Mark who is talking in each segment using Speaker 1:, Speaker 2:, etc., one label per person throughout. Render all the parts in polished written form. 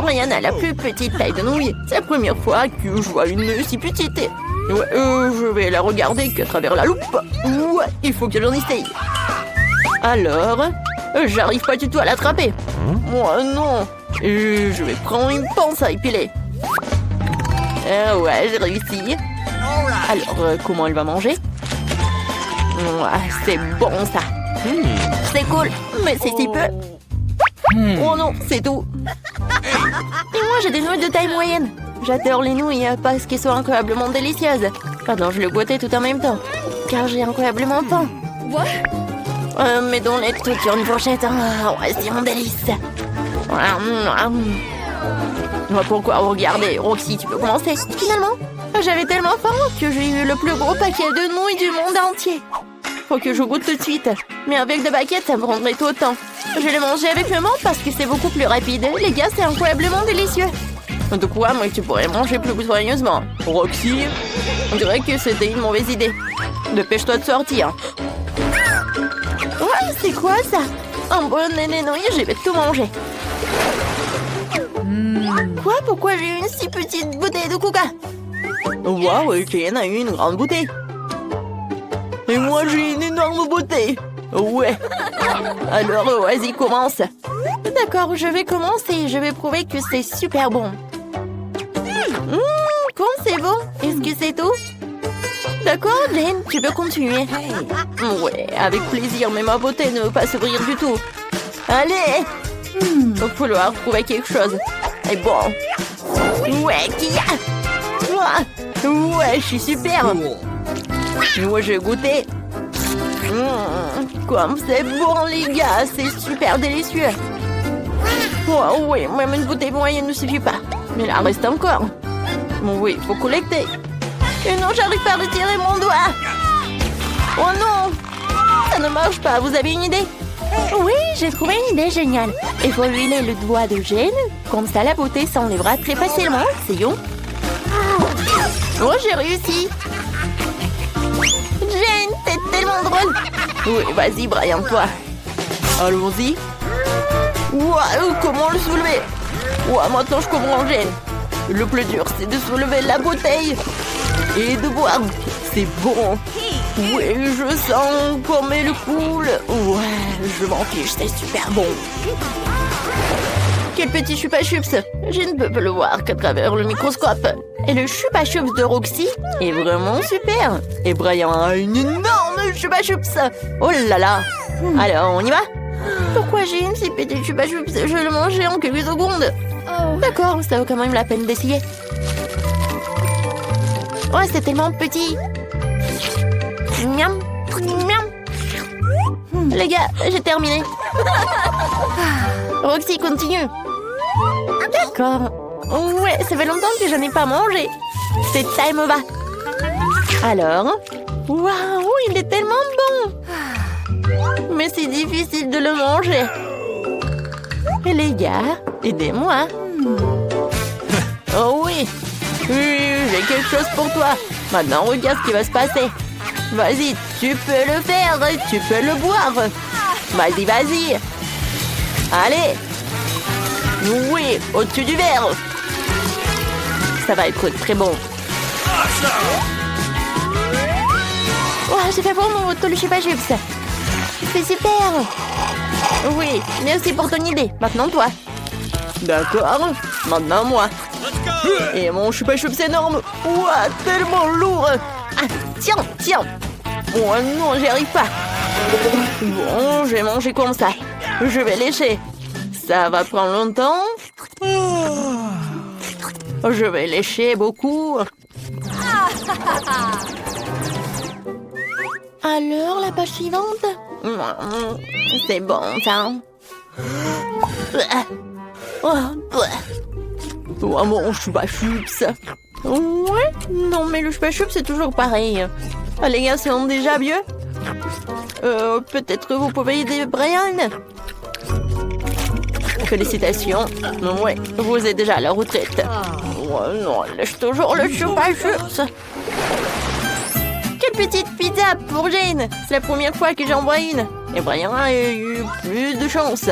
Speaker 1: Brian a la plus petite taille de nouille. C'est la première fois que je vois une si petite. Ouais, je vais la regarder qu'à travers la loupe. Ouais, il faut que j'en essaye. Alors, j'arrive pas du tout à l'attraper. Moi, non. Je vais prendre une pince à épiler. Ouais, j'ai réussi. Alors, comment elle va manger? Ouais, c'est bon, ça. C'est cool, mais c'est si peu. Oh non, c'est tout. Et moi, j'ai des nouilles de taille moyenne. J'adore les nouilles parce qu'elles sont incroyablement délicieuses. Pardon, je le boitais tout en même temps. Car j'ai incroyablement faim. Mais dans les trucs sur une fourchette, ouais, c'est mon délice. Pourquoi regarder? Roxy, tu peux commencer. Finalement, j'avais tellement faim que j'ai eu le plus gros paquet de nouilles du monde entier. Faut que je goûte tout de suite. Mais avec deux baguettes, ça me prendrait tout autant. Je vais les manger avec mes mains parce que c'est beaucoup plus rapide. Les gars, c'est incroyablement délicieux. De quoi, moi, tu pourrais manger plus soigneusement. Roxy, on dirait que c'était une mauvaise idée. Dépêche-toi de sortir. Ouais, c'est quoi ça? Un bon néné nouilles, je vais tout manger. Quoi? Pourquoi j'ai une si petite bouteille de coca? Waouh, Jane a eu une grande bouteille. Et moi, j'ai une énorme bouteille. Ouais. Alors, vas-y, commence. D'accord, je vais commencer. Je vais prouver que c'est super bon. Quand c'est bon? Est-ce que c'est tout? D'accord, Jane, tu peux continuer. Ouais, avec plaisir, mais ma beauté ne veut pas s'ouvrir du tout. Allez! Va falloir trouver quelque chose. Et bon. Ouais, qui y a? Ouais, je suis super. Moi, je vais goûter. Comme c'est bon, les gars. C'est super délicieux. Oh, oui, même une bouteille moyenne ne suffit pas. Mais là, reste encore. Oui, il faut collecter. Et non, j'arrive pas à retirer mon doigt. Oh non! Ça ne marche pas. Vous avez une idée? Oui, j'ai trouvé une idée géniale. Il faut huiler le doigt de Jane. Comme ça, la beauté s'enlèvera très facilement. Essayons. Oh, j'ai réussi. Jane, t'es tellement drôle. Oui, vas-y, Brian, toi. Allons-y. Waouh, comment le soulever? Waouh, maintenant je comprends, Jane. Le plus dur, c'est de soulever la bouteille et de boire. C'est bon. Oui, je sens comme elle coule. Ouais, je m'en fiche, c'est super bon. Quel petit chupa-chups. Je ne peux pas le voir qu'à travers le microscope. Et le chupa-chups de Roxy est vraiment super. Et Brian a une énorme chupa-chups. Oh là là. Alors, on y va? Pourquoi j'ai une si petite chupa-chups? Je vais le manger en quelques secondes. D'accord, ça vaut quand même la peine d'essayer. Oh, c'est tellement petit. Miam, miam. Les gars, j'ai terminé. Roxy, continue. D'accord. Ouais, ça fait longtemps que je n'ai pas mangé. C'est ça me va. Alors, waouh, il est tellement bon. Mais c'est difficile de le manger. Et les gars, aidez-moi. Oh oui. J'ai quelque chose pour toi. Maintenant, regarde ce qui va se passer. Vas-y, tu peux le faire. Tu peux le boire. Vas-y, vas-y. Allez. Oui, au-dessus du verre. Ça va être très bon. Oh, j'ai fait bon mon auto le chupa-chups. C'est super. Oui, merci pour ton idée. Maintenant, toi. D'accord. Maintenant, moi. Et mon chupa-chups énorme. Ouah, tellement lourd. Ah, tiens, tiens. Oh non, j'y arrive pas. Bon, je vais manger comme ça. Je vais lécher. Ça va prendre longtemps. Je vais lécher beaucoup. Alors, la page suivante? C'est bon, ça. Oh, mon chupa-chups. Ouais? Non, mais le chupa-chups, c'est toujours pareil. Ah, les gars, c'est déjà vieux? Peut-être vous pouvez aider Brian? Félicitations. Ouais, vous êtes déjà à la retraite. Oh non, lâche toujours le chupa-chups. Quelle petite pizza pour Jane. C'est la première fois que j'en vois une. Et Brian a eu plus de chance.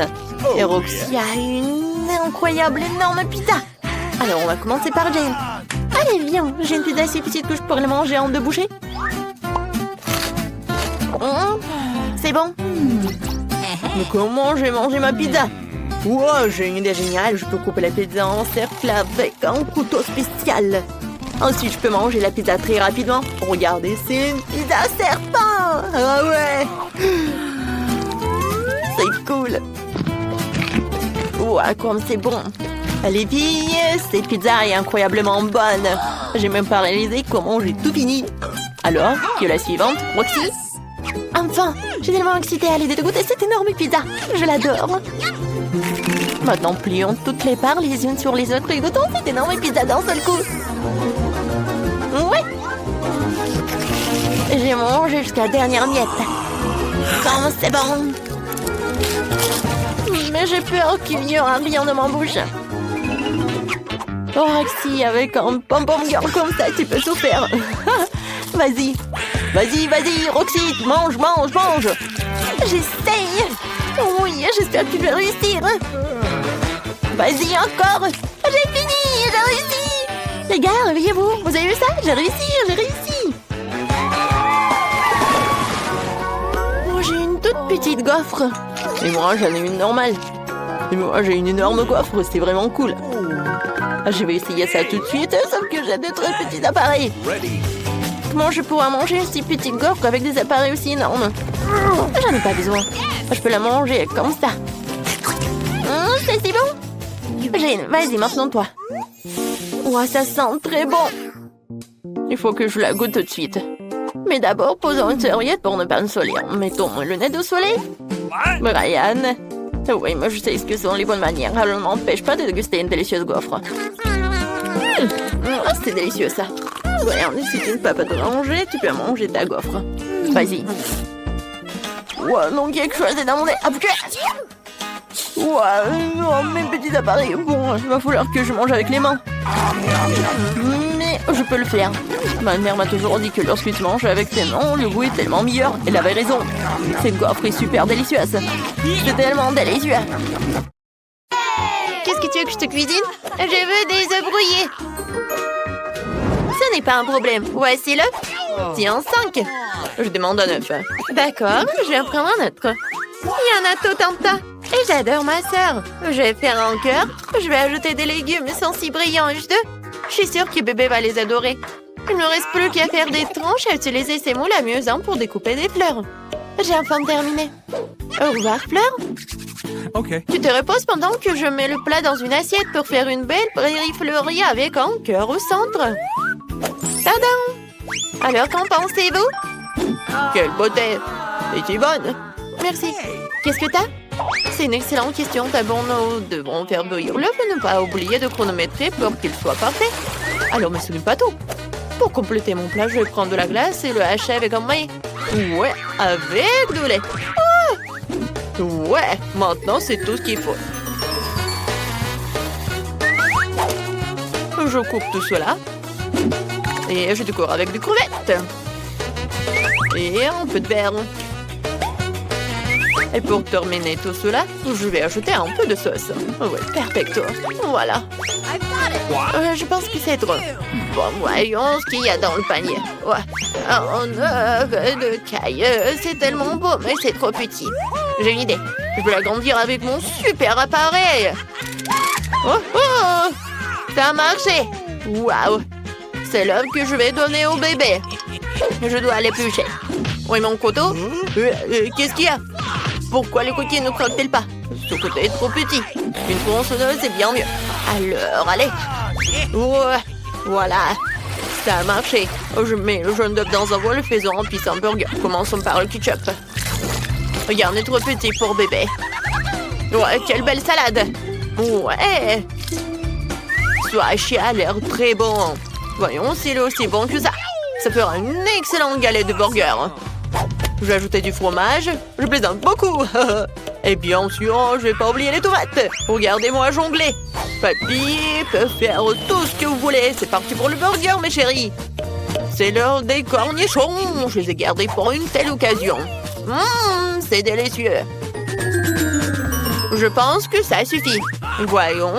Speaker 1: Et Roxy a une une incroyable, énorme pizza. Alors, on va commencer par Jane. Allez, viens, j'ai une pizza si petite que je pourrais la manger en 2 bouchées. C'est bon. Mais comment je vais manger ma pizza? Wow, j'ai une idée géniale. Je peux couper la pizza en cercle avec un couteau spécial. Ensuite, je peux manger la pizza très rapidement. Regardez, c'est une pizza serpent. Ah ouais. C'est cool. Ouah, comme c'est bon. Allez, filles, cette pizza est incroyablement bonne. J'ai même pas réalisé comment j'ai tout fini. Alors, qui est la suivante? Roxy? Enfin, j'ai tellement excitée à l'idée de goûter cette énorme pizza. Je l'adore. Maintenant, plions toutes les parts les unes sur les autres et goûtons cette énorme pizza d'un seul coup. Ouais. J'ai mangé jusqu'à la dernière miette. Comme c'est bon. Mais j'ai peur qu'il n'y aura rien dans ma bouche. Oh, Roxy, avec un pom-pom girl comme ça, tu peux tout faire. Vas-y. Vas-y, vas-y, Roxy, mange, mange, mange. J'essaye. Oui, j'espère que tu vas réussir. Vas-y, encore. J'ai fini, j'ai réussi. Les gars, réveillez-vous. Vous avez vu ça? J'ai réussi, j'ai réussi. Oh, j'ai une toute petite gaufre. Et moi, j'en ai une normale. Et moi, j'ai une énorme gaufre. C'est vraiment cool. Je vais essayer ça tout de suite, sauf que j'ai de très petits appareils. Comment je pourrais manger une si petite gaufre avec des appareils aussi énormes? J'en ai pas besoin. Je peux la manger comme ça. C'est si bon. Jane, vas-y, maintenant toi. Ouah, ça sent très bon. Il faut que je la goûte tout de suite. Mais d'abord, posons une serviette pour ne pas me soleil. Mettons mon lunette de soleil. Brian. Oui, moi je sais ce que sont les bonnes manières. Alors ne m'empêche pas de déguster une délicieuse gaufre. C'est délicieux ça. Brian, si tu ne peux pas te manger, tu peux manger ta gaufre. Vas-y. Ouah, non, quelque chose est dans mon nez. Ah, ouah, non, mes petits appareils. Bon, il va falloir que je mange avec les mains. Mais je peux le faire. Ma mère m'a toujours dit que lorsque tu manges avec tes mains, le goût est tellement meilleur. Elle avait raison. Cette gaufre est super délicieuse. C'est tellement délicieux. Qu'est-ce que tu veux que je te cuisine? Je veux des œufs brouillés. Ce n'est pas un problème. Voici l'œuf. Tiens, 5. Je demande un œuf. D'accord, je vais en prendre un autre. Il y en a tout un tas. Et j'adore ma sœur. Je vais faire un cœur. Je vais ajouter des légumes sans si brillants. Je suis sûre que bébé va les adorer. Il ne me reste plus qu'à faire des tranches et utiliser ces moules amusants pour découper des fleurs. J'ai enfin terminé. Au revoir, Fleur.
Speaker 2: Ok.
Speaker 1: Tu te reposes pendant que je mets le plat dans une assiette pour faire une belle prairie fleurie avec un cœur au centre. Tadam! Alors, qu'en pensez-vous? Quelle beauté! Es-tu bonne? Merci. Qu'est-ce que t'as? C'est une excellente question. D'abord, nous devrons faire bouillir l'œuf et ne pas oublier de chronométrer pour qu'il soit parfait. Alors, mais ce n'est pas tout. Pour compléter mon plat, je vais prendre de la glace et le hacher avec un maille. Ouais, avec du lait. Ah! Ouais, maintenant c'est tout ce qu'il faut. Je coupe tout cela. Et je décore avec des crevettes. Et un peu de beurre. Et pour terminer tout cela, je vais ajouter un peu de sauce. Ouais, perfecto. Voilà. Je pense que c'est trop. Bon, voyons ce qu'il y a dans le panier. Ouais. Un œuf de caille. C'est tellement beau, mais c'est trop petit. J'ai une idée. Je vais l'agrandir avec mon super appareil. Oh, oh! Ça a marché. Waouh! C'est l'œuf que je vais donner au bébé. Je dois l'éplucher. Oui, mon couteau? Qu'est-ce qu'il y a? Pourquoi le coquille ne croque-t-il pas? Ce côté est trop petit. Une tronçonneuse, c'est bien mieux. Alors, allez. Ouais, voilà. Ça a marché. Je mets le jaune d'œuf dans un bol, faisant un pisse un burger. Commençons par le ketchup. Regarde, il est trop petit pour bébé. Ouais, quelle belle salade. Ouais. Ce hachis a l'air très bon. Voyons s'il est aussi bon que ça. Ça fera une excellente galette de burger. Je vais ajouter du fromage. Je plaisante beaucoup. Et bien sûr, je vais pas oublier les tomates. Regardez-moi jongler. Papy peut faire tout ce que vous voulez. C'est parti pour le burger, mes chéris. C'est l'heure des cornichons. Je les ai gardés pour une telle occasion. C'est délicieux. Je pense que ça suffit. Voyons.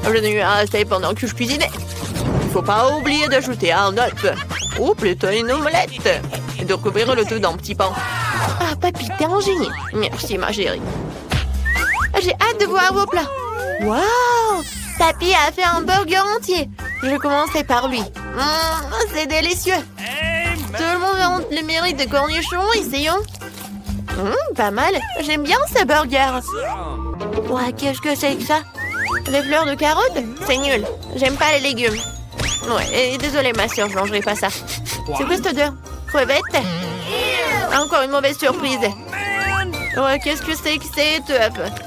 Speaker 1: Je n'ai eu assez pendant que je cuisinais. Il ne faut pas oublier d'ajouter un œuf. Ou plutôt une omelette. Et de recouvrir le tout d'un petit pain. Ah, papy, t'es un génie. Merci, ma chérie. J'ai hâte de voir vos plats. Waouh! Papy a fait un burger entier. Je vais commencer par lui. C'est délicieux. Tout le monde a le mérite de cornichons, essayons. Pas mal. J'aime bien ce burger. Ouais, qu'est-ce que c'est que ça? Des fleurs de carottes? C'est nul. J'aime pas les légumes. Ouais, et désolée ma soeur, je mangerai pas ça. C'est quoi cette odeur? Crevettes? Encore une mauvaise surprise. Ouais, qu'est-ce que c'est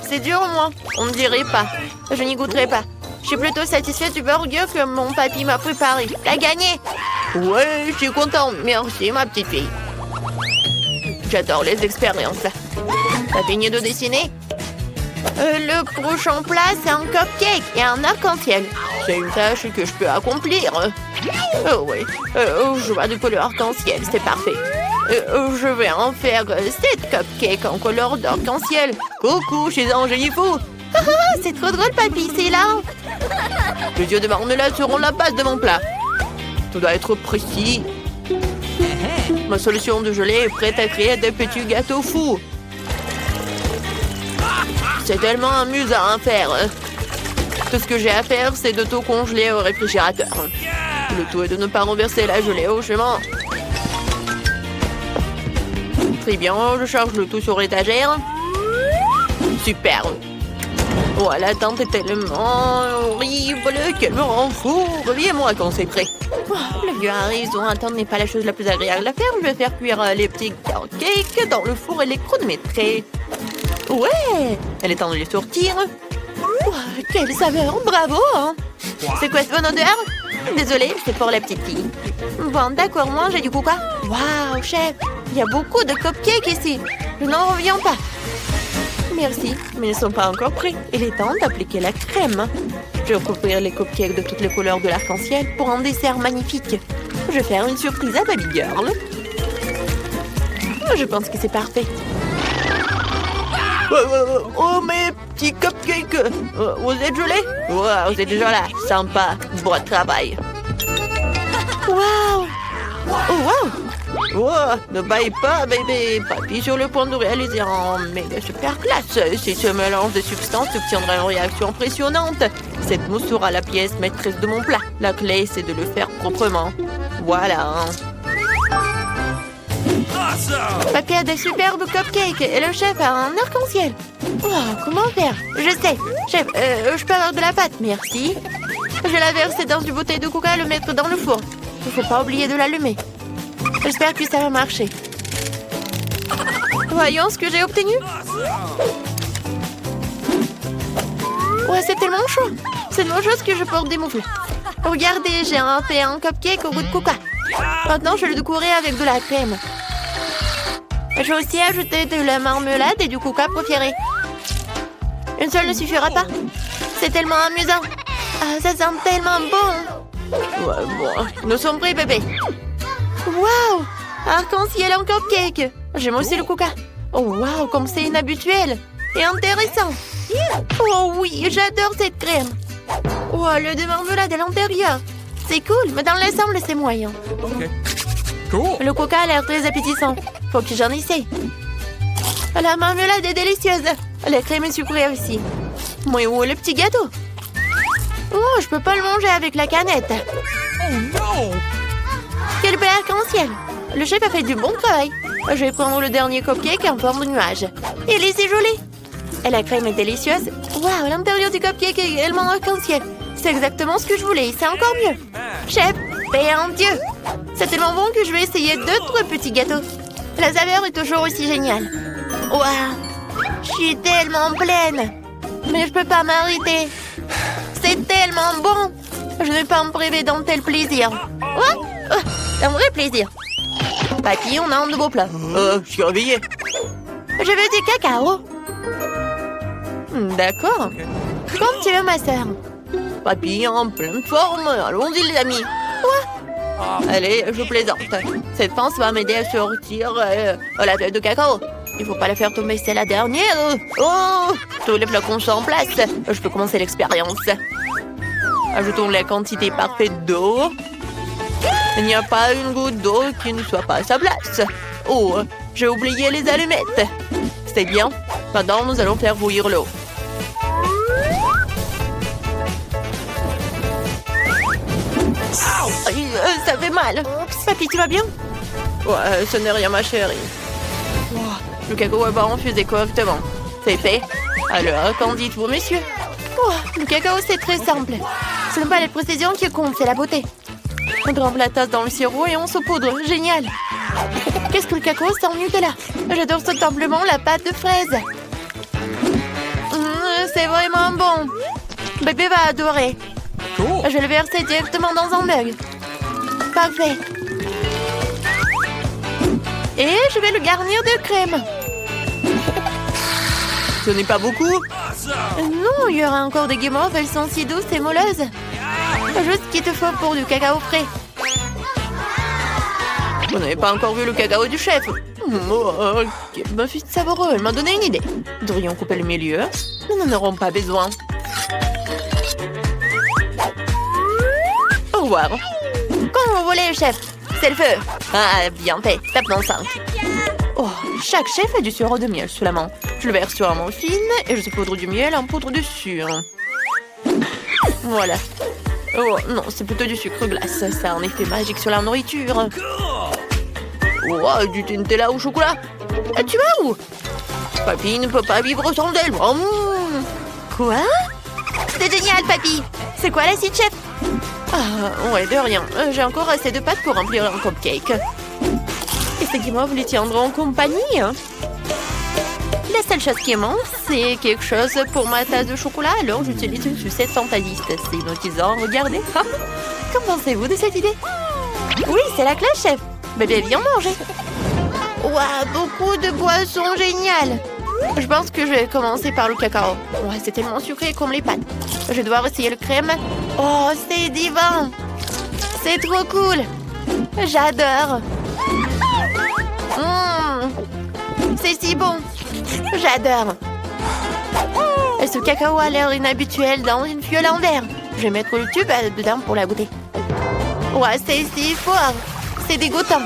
Speaker 1: C'est dur au moins. On ne dirait pas. Je n'y goûterai pas. Je suis plutôt satisfaite du burger que mon papy m'a préparé. T'as gagné! Ouais, je suis contente. Merci, ma petite fille. J'adore les expériences. T'as fini de dessiner? Le prochain plat, c'est un cupcake et un arc-en-ciel. C'est une tâche que je peux accomplir. Oh oui, je vois du couleur arc-en-ciel, c'est parfait. Je vais en faire 7 cupcakes en couleur d'arc-en-ciel. Coucou, je suis un génie fou. C'est trop drôle, papy, c'est là. Les yeux de marmelade seront la base de mon plat. Tout doit être précis. Ma solution de gelée est prête à créer des petits gâteaux fous. C'est tellement amusant à faire. Tout ce que j'ai à faire, c'est de tout congeler au réfrigérateur. Le tout est de ne pas renverser la gelée au chemin. Très bien, je charge le tout sur l'étagère. Super. Oh, l'attente est tellement horrible qu'elle me rend fou. Reviens-moi quand c'est prêt. Oh, le vieux a raison, attendre n'est pas la chose la plus agréable à faire. Je vais faire cuire les petits cupcakes dans le four électrométré. Ouais, elle est temps de les sortir. Oh, quelle saveur, bravo hein. C'est quoi cette bonne odeur? Désolée, c'est pour la petite fille. Bon, d'accord, moi j'ai du coca. Waouh, chef, il y a beaucoup de cupcakes ici. Je n'en reviens pas. Merci, mais ils ne sont pas encore prêts. Il est temps d'appliquer la crème. Je vais recouvrir les cupcakes de toutes les couleurs de l'arc-en-ciel pour un dessert magnifique. Je vais faire une surprise à Baby Girl. Je pense que c'est parfait. Oh, mes petits cupcakes! Vous êtes gelés? Wow, vous êtes déjà là. Sympa. Bon travail. Waouh! Oh, wow! Oh, ne baille pas, bébé. Papy sur le point de réaliser un méga super classe. Si ce mélange de substances obtiendra une réaction impressionnante, cette mousse sera la pièce maîtresse de mon plat. La clé, c'est de le faire proprement. Voilà. Papy a des superbes cupcakes et le chef a un arc-en-ciel. Oh, comment faire? Je sais. Chef, je peux avoir de la pâte, merci. Je vais la verser dans une bouteille de coca et le mettre dans le four. Il ne faut pas oublier de l'allumer. J'espère que ça va marcher. Voyons ce que j'ai obtenu. Ouais, c'est tellement chaud. C'est une chose que je porte des moufles. Regardez, j'ai fait un cupcake au goût de coca. Maintenant, je vais le décorer avec de la crème. Je vais aussi ajouter de la marmelade et du coca préféré. Une seule ne suffira pas. C'est tellement amusant. Ah, ça sent tellement bon. Ouais, bon, nous sommes prêts, bébé. Waouh! Arc-en-ciel en cupcake. J'aime aussi le coca. Oh, waouh, comme c'est inhabituel. Et intéressant. Oh oui, j'adore cette crème. Oh, le de marmelade à l'intérieur. C'est cool, mais dans l'ensemble, c'est moyen.
Speaker 2: Ok. Cool.
Speaker 1: Le coca a l'air très appétissant. Faut que j'en essaye. La marmelade est délicieuse. La crème est sucrée aussi. Mais où est le petit gâteau? Oh, je peux pas le manger avec la canette.
Speaker 2: Oh non!
Speaker 1: Quel bel arc-en-ciel. Le chef a fait du bon travail. Je vais prendre le dernier cupcake en forme de nuage. Il est si joli. Et la crème est délicieuse. Waouh, l'intérieur du cupcake est également arc-en-ciel. C'est exactement ce que je voulais. C'est encore mieux. Chef, paix en Dieu. C'est tellement bon que je vais essayer d'autres petits gâteaux. La saveur est toujours aussi géniale. Waouh, je suis tellement pleine. Mais je peux pas m'arrêter. C'est tellement bon. Je ne vais pas me priver d'un tel plaisir. Oh, un vrai plaisir. Papy, on a un nouveau plat.
Speaker 2: Je suis réveillé.
Speaker 1: Je veux du cacao. D'accord.
Speaker 2: Ok.
Speaker 1: Comme tu veux, ma sœur.
Speaker 2: Papy en pleine forme. Allons-y, les amis. Allez, je plaisante. Cette pince va m'aider à sortir la feuille de cacao. Il faut pas la faire tomber, c'est la dernière. Oh, tous les flacons sont en place. Je peux commencer l'expérience. Ajoutons la quantité parfaite d'eau. Il n'y a pas une goutte d'eau qui ne soit pas à sa place. Oh, j'ai oublié les allumettes. C'est bien. Maintenant, nous allons faire bouillir l'eau.
Speaker 1: Ça fait mal.
Speaker 2: Papy, tu vas bien?
Speaker 1: Ouais, ce n'est rien, ma chérie.
Speaker 2: Oh, le cacao est pas infusé correctement. C'est fait. Alors, qu'en dites-vous, messieurs? Oh, le cacao, c'est très simple. Ce n'est pas les précisions qui comptent, c'est la beauté. On trempe la tasse dans le sirop et on saupoudre. Génial! Qu'est-ce que le cacao sans Nutella? J'adore tout simplement la pâte de fraise. C'est vraiment bon. Bébé va adorer. Je vais le verser directement dans un mug. Parfait. Et je vais le garnir de crème.
Speaker 1: Ce n'est pas beaucoup.
Speaker 2: Non, il y aura encore des guimauves, elles sont si douces et moelleuses. Juste ce qu'il te faut pour du cacao frais.
Speaker 1: Vous n'avez pas encore vu le cacao du chef.
Speaker 2: Quel muffin savoureux, elle m'a donné une idée. Nous devrions couper le milieu. Nous n'en aurons pas besoin. Au revoir. Quand vous voulez, chef. C'est le feu. Ah, bien fait. Tape dans 5. Oh, chaque chef a du sirop de miel sous la main. Je le verse sur un muffin et je saupoudre du miel en poudre dessus. Voilà. Oh, non, c'est plutôt du sucre glace. Ça a un effet magique sur la nourriture.
Speaker 1: Oh, du Nutella au chocolat.
Speaker 2: Tu vas où?
Speaker 1: Papy ne peut pas vivre sans elle.
Speaker 2: Quoi? C'est génial, papy. C'est quoi l'acide, chef?
Speaker 1: Ah, ouais, de rien. J'ai encore assez de pâte pour remplir un cupcake.
Speaker 2: Et ces guimauves lui tiendront compagnie. La seule chose qui manque, c'est quelque chose pour ma tasse de chocolat. Alors, j'utilise une sucette fantasiste. C'est hypnotisant, regardez. Qu'en pensez-vous de cette idée? Oui, c'est la classe, chef. Bébé, viens manger. Ouah, beaucoup de boissons géniales. Je pense que je vais commencer par le cacao. Ouais, c'est tellement sucré comme les pâtes. Je vais devoir essayer le crème. Oh, c'est divin. C'est trop cool. J'adore. C'est si bon. J'adore. Et ce cacao a l'air inhabituel dans une fiole en verre. Je vais mettre le tube dedans pour la goûter. Ouais, c'est si fort. C'est dégoûtant.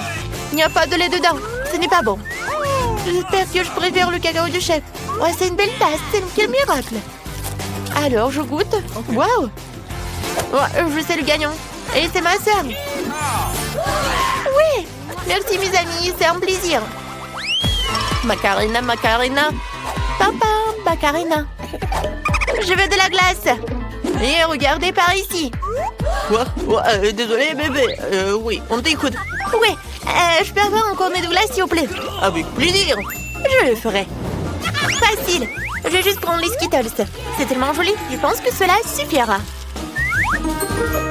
Speaker 2: Il n'y a pas de lait dedans. Ce n'est pas bon. J'espère que je préfère le cacao du chef. Ouais, c'est une belle tasse. Quel miracle. Alors, je goûte. Waouh. Ouais, je sais le gagnant. Et c'est ma sœur. Oui. Merci, mes amis. C'est un plaisir. Macarena, Macarena. Papa, Macarena. Je veux de la glace. Et regardez par ici.
Speaker 1: Quoi? Désolé, bébé. Oui, on t'écoute.
Speaker 2: Oui, je peux avoir un cornet de glace, s'il vous plaît?
Speaker 1: Avec plaisir.
Speaker 2: Je le ferai. Facile. Je vais juste prendre les Skittles. C'est tellement joli. Je pense que cela suffira.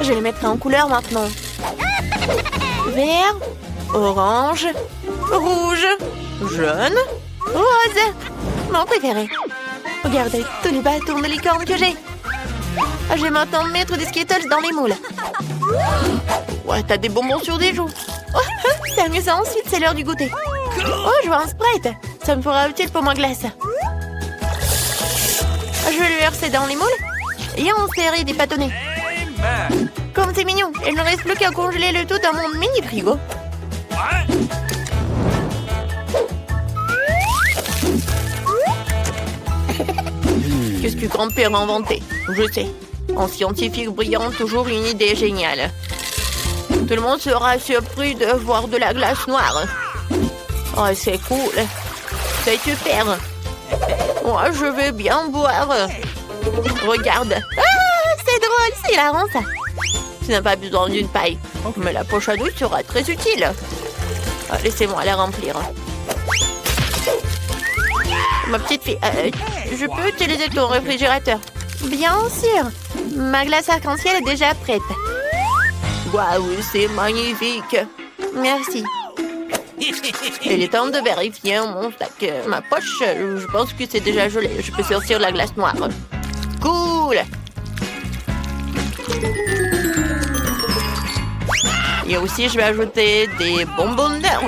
Speaker 2: Je les mettrai en couleur maintenant. Vert, orange, rouge, jaune, rose. Mon préféré. Regardez tous les bâtons de licorne que j'ai. Je vais maintenant mettre des Skittles dans les moules.
Speaker 1: Ouais, t'as des bonbons sur des joues.
Speaker 2: Oh, sérieux, ça ensuite, c'est l'heure du goûter. Oh, je vois un Sprite. Ça me fera utile pour ma glace. Je vais le verser dans les moules et en serrer des bâtonnets. Comme c'est mignon, il ne reste plus qu'à congeler le tout dans mon mini frigo.
Speaker 1: Qu'est-ce que grand-père a inventé? Je sais. En scientifique brillant, toujours une idée géniale. Tout le monde sera surpris de voir de la glace noire. Oh, c'est cool. C'est super. Moi, je vais bien boire. Regarde.
Speaker 2: Ah, c'est drôle, c'est hilarant ça.
Speaker 1: Tu n'as pas besoin d'une paille. Mais la poche à douille sera très utile. Laissez-moi la remplir.
Speaker 2: Ma petite fille, je peux utiliser ton réfrigérateur? Bien sûr. Ma glace arc-en-ciel est déjà prête.
Speaker 1: Waouh, c'est magnifique.
Speaker 2: Merci.
Speaker 1: Il est temps de vérifier mon sac. Ma poche, je pense que c'est déjà gelé. Je peux sortir la glace noire. Cool. Et aussi, je vais ajouter des bonbons nerds.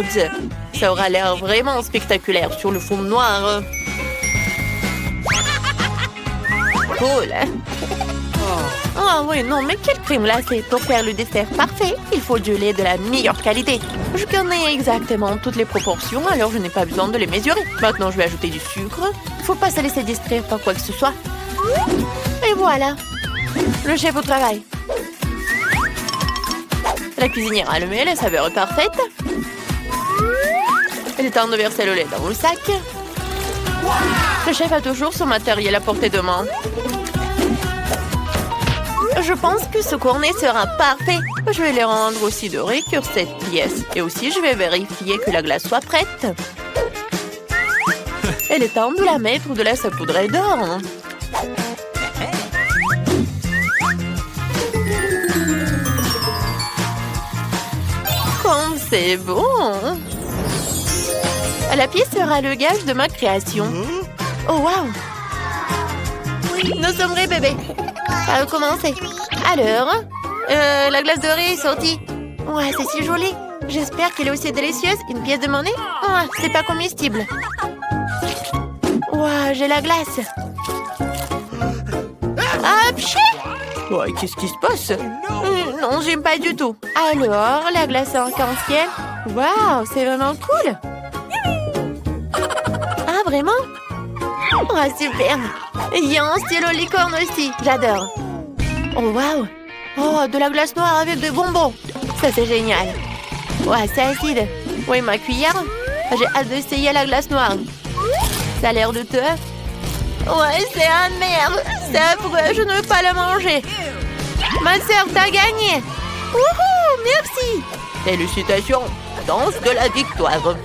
Speaker 2: Ça aura l'air vraiment spectaculaire sur le fond noir. Cool. Ah oui, non, mais quelle crème glacée. Pour faire le dessert parfait, il faut du lait de la meilleure qualité. Je connais exactement toutes les proportions, alors je n'ai pas besoin de les mesurer. Maintenant, je vais ajouter du sucre. Il ne faut pas se laisser distraire par quoi que ce soit. Et voilà. Le chef au travail. La cuisinière a allumé, la saveur est parfaite. Il est temps de verser le lait dans le sac. Le chef a toujours son matériel à portée de main. Je pense que ce cornet sera parfait. Je vais les rendre aussi dorés que cette pièce. Et aussi, je vais vérifier que la glace soit prête. Il est temps de la mettre de la saupoudrée d'or. Comme c'est bon! La pièce sera le gage de ma création. Oh, waouh! Nous sommes prêts, bébé. Ça va commencer. Alors, la glace dorée est sortie. Ouais, c'est si joli. J'espère qu'elle est aussi délicieuse. Une pièce de monnaie? Ouais, c'est pas comestible. Ouais, j'ai la glace. Ah, pchit!
Speaker 1: Ouais, qu'est-ce qui se passe?
Speaker 2: Non, j'aime pas du tout. Alors, la glace arc-en-ciel. Waouh, c'est vraiment cool. Ah, vraiment? Oh, super. Il y a un stylo licorne aussi. J'adore. Oh, waouh. Oh, de la glace noire avec des bonbons. Ça, c'est génial. Ouais, c'est acide. Oui, ma cuillère. J'ai hâte d'essayer la glace noire. Ça a l'air de te... Ouais, c'est amer. C'est affreux, je ne veux pas la manger. Ma sœur, t'as gagné. Wouhou, merci.
Speaker 1: Félicitations, danse de la victoire.